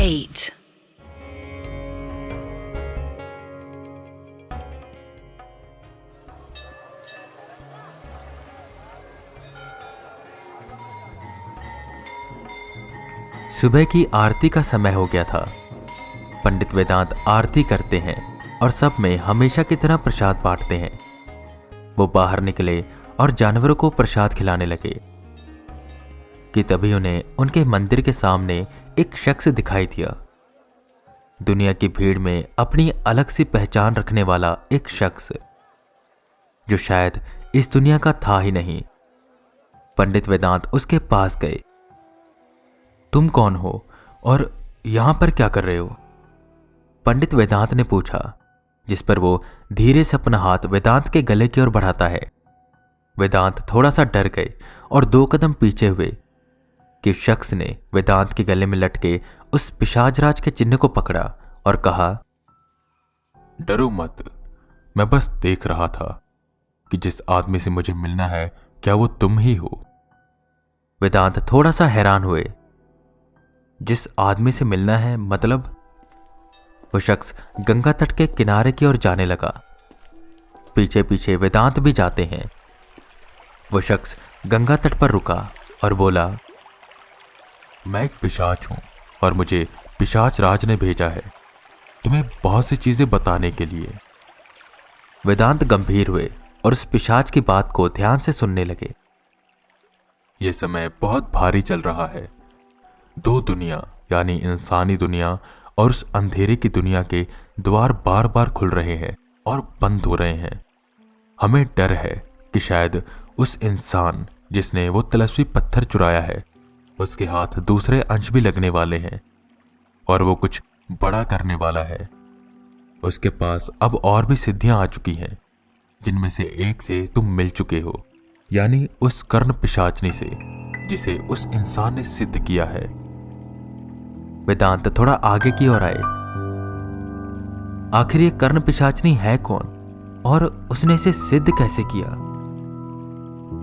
8. सुबह की आरती का समय हो गया था। पंडित वेदांत आरती करते हैं और सब में हमेशा की तरह प्रसाद बांटते हैं। वो बाहर निकले और जानवरों को प्रसाद खिलाने लगे कि तभी उन्हें उनके मंदिर के सामने एक शख्स दिखाई दिया। दुनिया की भीड़ में अपनी अलग सी पहचान रखने वाला एक शख्स जो शायद इस दुनिया का था ही नहीं। पंडित वेदांत उसके पास गए। तुम कौन हो और यहां पर क्या कर रहे हो? पंडित वेदांत ने पूछा, जिस पर वो धीरे से अपना हाथ वेदांत के गले की ओर बढ़ाता है। वेदांत थोड़ा सा डर गए और 2 कदम पीछे हुए कि शख्स ने वेदांत के गले में लटके उस पिशाचराज के चिन्ह को पकड़ा और कहा, डरो मत, मैं बस देख रहा था कि जिस आदमी से मुझे मिलना है क्या वो तुम ही हो? वेदांत थोड़ा सा हैरान हुए। जिस आदमी से मिलना है मतलब? वो शख्स गंगा तट के किनारे की ओर जाने लगा। पीछे पीछे वेदांत भी जाते हैं। वो शख्स गंगा तट पर रुका और बोला, मैं एक पिशाच हूं और मुझे पिशाच राज ने भेजा है तुम्हें बहुत सी चीजें बताने के लिए। वेदांत गंभीर हुए और उस पिशाच की बात को ध्यान से सुनने लगे। यह समय बहुत भारी चल रहा है। 2 दुनिया यानी इंसानी दुनिया और उस अंधेरे की दुनिया के द्वार बार बार खुल रहे हैं और बंद हो रहे हैं। हमें डर है कि शायद उस इंसान जिसने वो तलस्वी पत्थर चुराया है उसके हाथ दूसरे अंश भी लगने वाले हैं और वो कुछ बड़ा करने वाला है। उसके पास अब और भी सिद्धियां आ चुकी हैं जिनमें से एक से तुम मिल चुके हो, यानी उस कर्ण पिशाचनी से जिसे उस इंसान ने सिद्ध किया है। वेदांत थोड़ा आगे की ओर आए। आखिर ये कर्ण पिशाचनी है कौन और उसने इसे सिद्ध कैसे किया?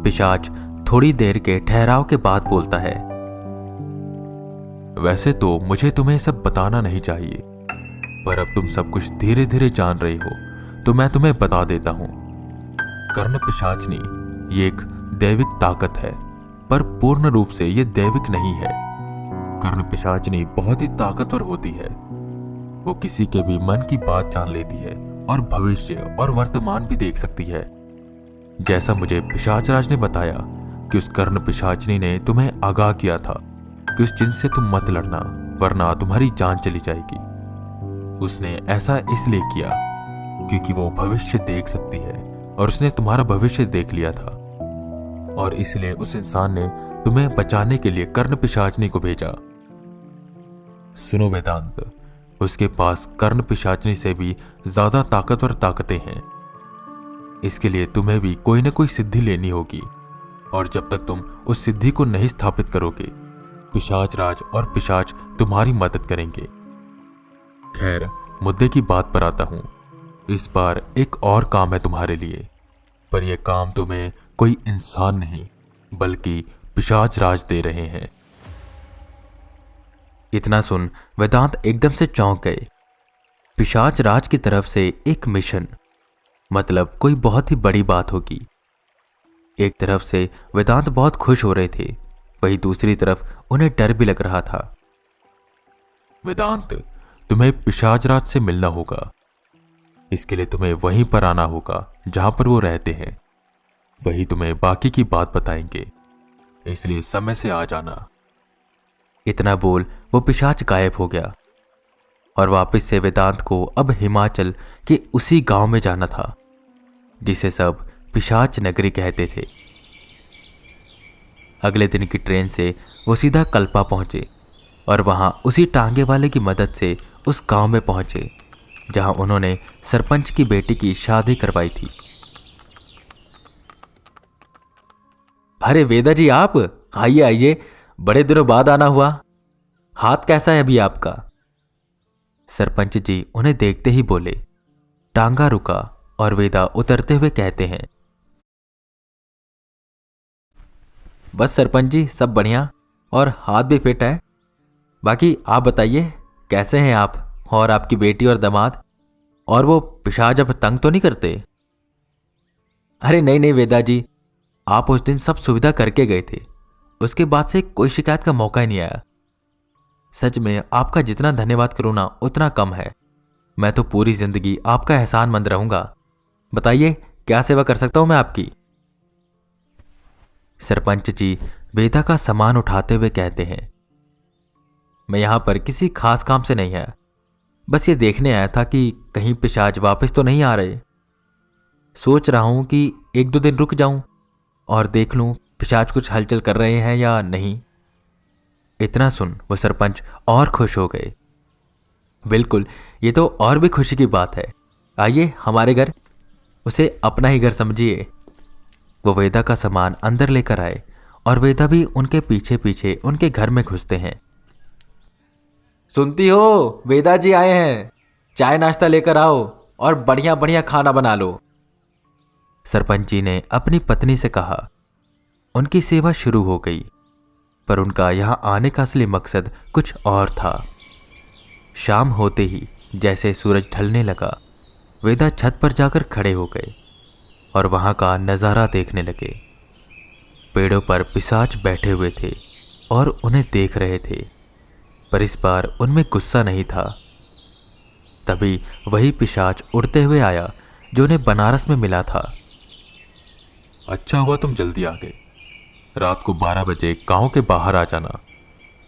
पिशाच थोड़ी देर के ठहराव के बाद बोलता है, वैसे तो मुझे तुम्हें सब बताना नहीं चाहिए, पर अब तुम सब कुछ धीरे धीरे जान रहे हो तो मैं तुम्हें बता देता हूं। कर्ण पिशाचनी ये एक दैविक ताकत है, पर पूर्ण रूप से ये दैविक नहीं है। कर्ण पिशाचनी बहुत ही ताकतवर होती है। वो किसी के भी मन की बात जान लेती है और भविष्य और वर्तमान भी देख सकती है। जैसा मुझे पिशाचराज ने बताया कि उस कर्ण पिशाचनी ने तुम्हें आगाह किया था कि उस जिन से तुम मत लड़ना वरना तुम्हारी जान चली जाएगी। उसने ऐसा इसलिए किया क्योंकि वो भविष्य देख सकती है और उसने तुम्हारा भविष्य देख लिया था और इसलिए उस इंसान ने तुम्हें बचाने के लिए कर्ण पिशाचनी को भेजा। सुनो वेदांत, उसके पास कर्ण पिशाचनी से भी ज्यादा ताकतवर ताकतें हैं। इसके लिए तुम्हें भी कोई ना कोई सिद्धि लेनी होगी और जब तक तुम उस सिद्धि को नहीं स्थापित करोगे पिशाच राज और पिशाच तुम्हारी मदद करेंगे। खैर, मुद्दे की बात पर आता हूं। इस बार एक और काम है तुम्हारे लिए, पर यह काम तुम्हें कोई इंसान नहीं बल्कि पिशाच राज दे रहे हैं। इतना सुन वेदांत एकदम से चौंक गए। पिशाच राज की तरफ से एक मिशन, मतलब कोई बहुत ही बड़ी बात होगी। एक तरफ से वेदांत बहुत खुश हो रहे थे, वहीं दूसरी तरफ उन्हें डर भी लग रहा था। वेदांत, तुम्हें पिशाच राज से मिलना होगा। इसके लिए तुम्हें वहीं पर आना होगा जहां पर वो रहते हैं। वही तुम्हें बाकी की बात बताएंगे, इसलिए समय से आ जाना। इतना बोल वो पिशाच गायब हो गया और वापस से वेदांत को अब हिमाचल के उसी गांव में जाना था जिसे सब पिशाच नगरी कहते थे। अगले दिन की ट्रेन से वो सीधा कल्पा पहुंचे और वहां उसी टांगे वाले की मदद से उस गांव में पहुंचे जहां उन्होंने सरपंच की बेटी की शादी करवाई थी। अरे वेदा जी, आप आइए आइए, बड़े दिनों बाद आना हुआ। हाथ कैसा है अभी आपका? सरपंच जी उन्हें देखते ही बोले। टांगा रुका और वेदा उतरते हुए कहते हैं, बस सरपंच जी सब बढ़िया और हाथ भी फिट है। बाकी आप बताइए कैसे हैं आप और आपकी बेटी और दामाद? और वो पिशाच अब तंग तो नहीं करते? अरे नहीं नहीं वेदा जी, आप उस दिन सब सुविधा करके गए थे, उसके बाद से कोई शिकायत का मौका ही नहीं आया। सच में आपका जितना धन्यवाद करूं ना उतना कम है। मैं तो पूरी जिंदगी आपका एहसानमंद रहूंगा। बताइए क्या सेवा कर सकता हूं मैं आपकी? सरपंच जी वेदा का सामान उठाते हुए कहते हैं, मैं यहां पर किसी खास काम से नहीं आया, बस ये देखने आया था कि कहीं पिशाच वापस तो नहीं आ रहे। सोच रहा हूं कि 1-2 दिन रुक जाऊं और देख लूं पिशाच कुछ हलचल कर रहे हैं या नहीं। इतना सुन वो सरपंच और खुश हो गए। बिल्कुल, ये तो और भी खुशी की बात है। आइए हमारे घर, उसे अपना ही घर समझिए। वो वेदा का सामान अंदर लेकर आए और वेदा भी उनके पीछे पीछे उनके घर में घुसते हैं। सुनती हो, वेदा जी आए हैं, चाय नाश्ता लेकर आओ और बढ़िया बढ़िया खाना बना लो। सरपंच जी ने अपनी पत्नी से कहा। उनकी सेवा शुरू हो गई, पर उनका यहां आने का असली मकसद कुछ और था। शाम होते ही जैसे सूरज ढलने लगा, वेदा छत पर जाकर खड़े हो गए और वहां का नज़ारा देखने लगे। पेड़ों पर पिशाच बैठे हुए थे और उन्हें देख रहे थे, पर इस बार उनमें गुस्सा नहीं था। तभी वही पिशाच उड़ते हुए आया जो उन्हें बनारस में मिला था। अच्छा हुआ तुम जल्दी आ गए। रात को 12 बजे गांव के बाहर आ जाना,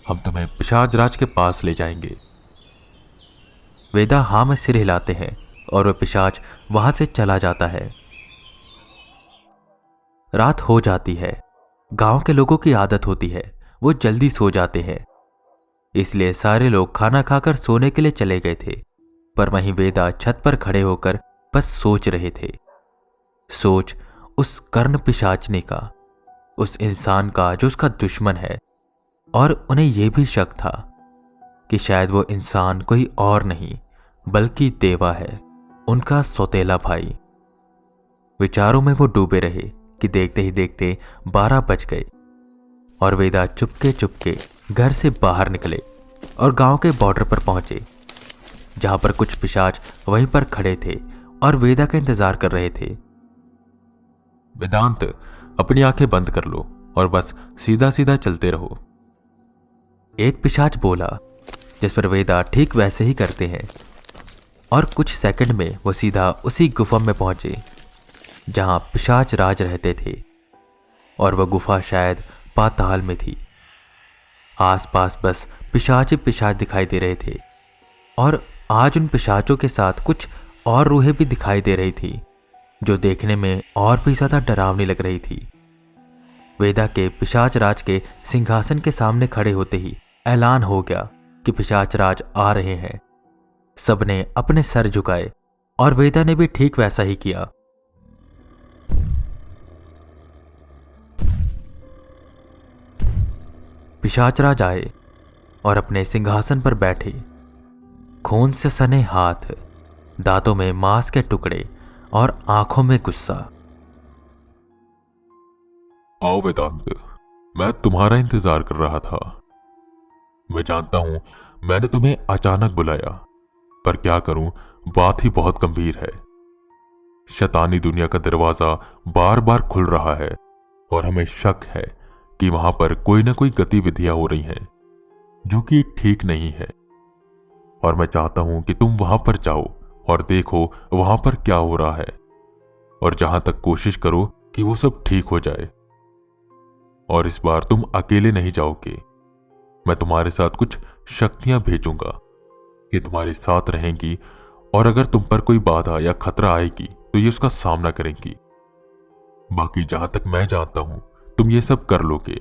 हम तुम्हें पिशाच राज के पास ले जाएंगे। वेदा हाँ में सिर हिलाते हैं और वह पिशाच वहां से चला जाता है। रात हो जाती है। गांव के लोगों की आदत होती है, वो जल्दी सो जाते हैं, इसलिए सारे लोग खाना खाकर सोने के लिए चले गए थे। पर वहीं वेदा छत पर खड़े होकर बस सोच रहे थे। सोच उस कर्ण पिशाचने का, उस इंसान का जो उसका दुश्मन है। और उन्हें यह भी शक था कि शायद वो इंसान कोई और नहीं बल्कि देवा है, उनका सौतेला भाई। विचारों में वो डूबे रहे कि देखते ही देखते 12 बज गए और वेदा चुपके चुपके घर से बाहर निकले और गांव के बॉर्डर पर पहुंचे, जहां पर कुछ पिशाच वहीं पर खड़े थे और वेदा का इंतजार कर रहे थे। वेदांत, अपनी आंखें बंद कर लो और बस सीधा सीधा चलते रहो। एक पिशाच बोला, जिस पर वेदा ठीक वैसे ही करते हैं और कुछ सेकंड में वो सीधा उसी गुफा में पहुंचे जहां पिशाच राज रहते थे। और वह गुफा शायद पाताल में थी। आसपास बस पिशाच ही पिशाच दिखाई दे रहे थे और आज उन पिशाचों के साथ कुछ और रूहें भी दिखाई दे रही थी, जो देखने में और भी ज्यादा डरावनी लग रही थी। वेदा के पिशाच राज के सिंहासन के सामने खड़े होते ही ऐलान हो गया कि पिशाच राज आ रहे हैं। सबने अपने सर झुकाए और वेदा ने भी ठीक वैसा ही किया। पिशाच राज आए और अपने सिंहासन पर बैठे, खून से सने हाथ, दांतों में मांस के टुकड़े और आंखों में गुस्सा। आओ वेदांत, मैं तुम्हारा इंतजार कर रहा था। मैं जानता हूं मैंने तुम्हें अचानक बुलाया, पर क्या करूं, बात ही बहुत गंभीर है। शैतानी दुनिया का दरवाजा बार बार खुल रहा है और हमें शक है कि वहां पर कोई ना कोई गतिविधियां हो रही हैं जो कि ठीक नहीं है। और मैं चाहता हूं कि तुम वहां पर जाओ और देखो वहां पर क्या हो रहा है, और जहां तक कोशिश करो कि वो सब ठीक हो जाए। और इस बार तुम अकेले नहीं जाओगे, मैं तुम्हारे साथ कुछ शक्तियां भेजूंगा कि तुम्हारे साथ रहेंगी, और अगर तुम पर कोई बाधा या खतरा आएगी तो ये उसका सामना करेंगी। बाकी जहां तक मैं जानता हूं तुम ये सब कर लोगे।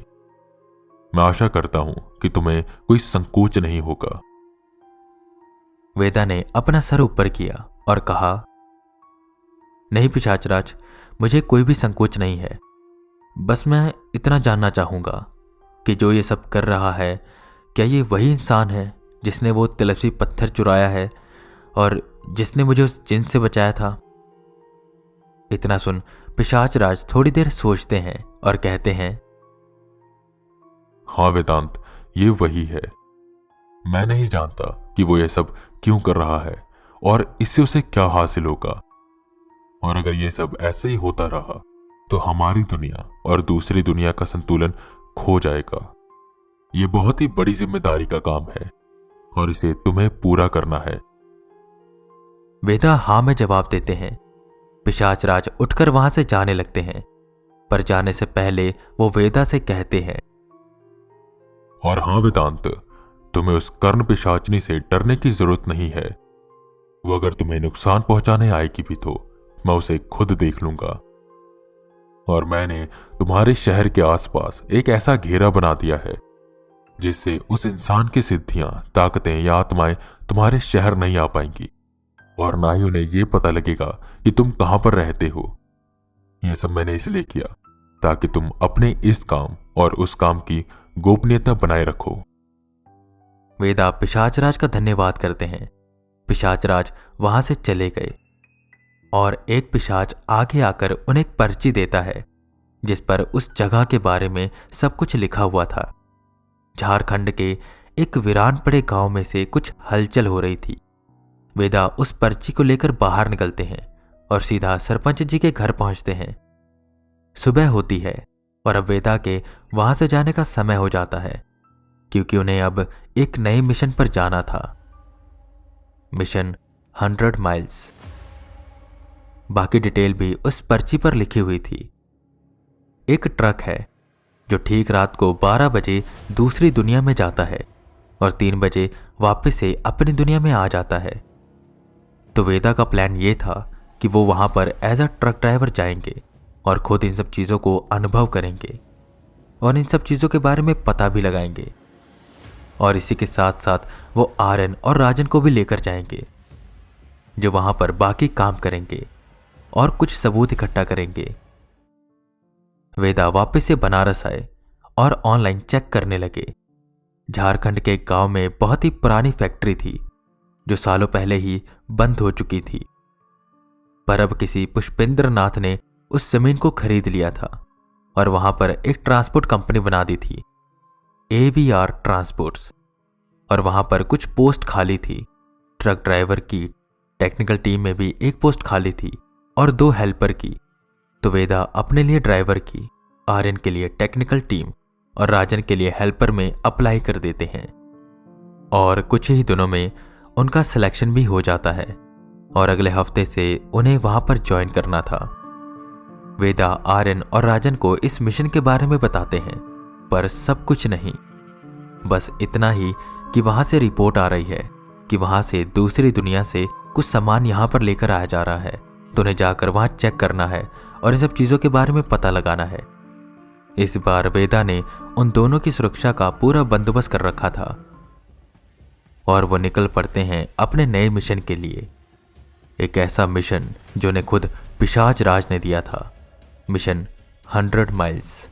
मैं आशा करता हूं कि तुम्हें कोई संकोच नहीं होगा। वेदा ने अपना सर ऊपर किया और कहा, नहीं पिशाचराज, मुझे कोई भी संकोच नहीं है। बस मैं इतना जानना चाहूंगा कि जो ये सब कर रहा है, क्या ये वही इंसान है जिसने वो तिलस्मी पत्थर चुराया है और जिसने मुझे उस जिन से बचाया था? इतना सुन पिशाचराज थोड़ी देर सोचते हैं और कहते हैं, हाँ वेदांत, ये वही है। मैं नहीं जानता कि वो ये सब क्यों कर रहा है और इससे उसे क्या हासिल होगा। और अगर ये सब ऐसे ही होता रहा तो हमारी दुनिया और दूसरी दुनिया का संतुलन खो जाएगा। ये बहुत ही बड़ी जिम्मेदारी का काम है और इसे तुम्हें पूरा करना है। वेदा हाँ में जवाब देते हैं। पिशाच राज उठकर वहां से जाने लगते हैं, पर जाने से पहले वो वेदा से कहते हैं, और हाँ वेदांत, तुम्हें उस कर्ण पिशाचनी से डरने की जरूरत नहीं है। वो अगर तुम्हें नुकसान पहुंचाने आएगी भी तो मैं उसे खुद देख लूंगा। और मैंने तुम्हारे शहर के आसपास एक ऐसा घेरा बना दिया है जिससे उस इंसान की सिद्धियां, ताकतें या आत्माएं तुम्हारे शहर नहीं आ पाएंगी और ना ही उन्हें यह पता लगेगा कि तुम कहां पर रहते हो। यह सब मैंने इसलिए किया ताकि तुम अपने इस काम और उस काम की गोपनीयता बनाए रखो। वेदा पिशाचराज का धन्यवाद करते हैं। पिशाचराज वहां से चले गए और एक पिशाच आगे आकर उन्हें एक पर्ची देता है जिस पर उस जगह के बारे में सब कुछ लिखा हुआ था। झारखंड के एक वीरान पड़े गांव में से कुछ हलचल हो रही थी। वेदा उस पर्ची को लेकर बाहर निकलते हैं और सीधा सरपंच जी के घर पहुंचते हैं। सुबह होती है और अब वेदा के वहां से जाने का समय हो जाता है क्योंकि उन्हें अब एक नए मिशन पर जाना था। Mission 100 miles. बाकी डिटेल भी उस पर्ची पर लिखी हुई थी। एक ट्रक है जो ठीक रात को 12 बजे दूसरी दुनिया में जाता है और 3 बजे वापस से अपनी दुनिया में आ जाता है। तो वेदा का प्लान ये था कि वो वहां पर एज अ ट्रक ड्राइवर जाएंगे और खुद इन सब चीज़ों को अनुभव करेंगे और इन सब चीज़ों के बारे में पता भी लगाएंगे। और इसी के साथ साथ वो आर्यन और राजन को भी लेकर जाएंगे जो वहां पर बाकी काम करेंगे और कुछ सबूत इकट्ठा करेंगे। वेदा वापस से बनारस आए और ऑनलाइन चेक करने लगे। झारखंड के एक गांव में बहुत ही पुरानी फैक्ट्री थी जो सालों पहले ही बंद हो चुकी थी, पर अब किसी पुष्पेंद्र नाथ ने उस जमीन को खरीद लिया था और वहां पर एक ट्रांसपोर्ट कंपनी बना दी थी, AVR ट्रांसपोर्ट्स। और वहां पर कुछ पोस्ट खाली थी। ट्रक ड्राइवर की, टेक्निकल टीम में भी एक पोस्ट खाली थी और 2 हेल्पर की। तो वेदा अपने लिए ड्राइवर की, आर्यन के लिए टेक्निकल टीम और राजन के लिए हेल्पर में अप्लाई कर देते हैं और कुछ ही दिनों में उनका सिलेक्शन भी हो जाता है और अगले हफ्ते से उन्हें वहां पर ज्वाइन करना था। वेदा आर्यन और राजन को इस मिशन के बारे में बताते हैं, पर सब कुछ नहीं, बस इतना ही कि वहां से रिपोर्ट आ रही है कि वहां से दूसरी दुनिया से कुछ सामान यहां पर लेकर आया जा रहा है, तो उन्हें जाकर वहां चेक करना है और इन सब चीजों के बारे में पता लगाना है। इस बार वेदा ने उन दोनों की सुरक्षा का पूरा बंदोबस्त कर रखा था और वो निकल पड़ते हैं अपने नए मिशन के लिए। एक ऐसा मिशन जो उन्हें खुद पिशाच राज ने दिया था, मिशन 100 माइल्स।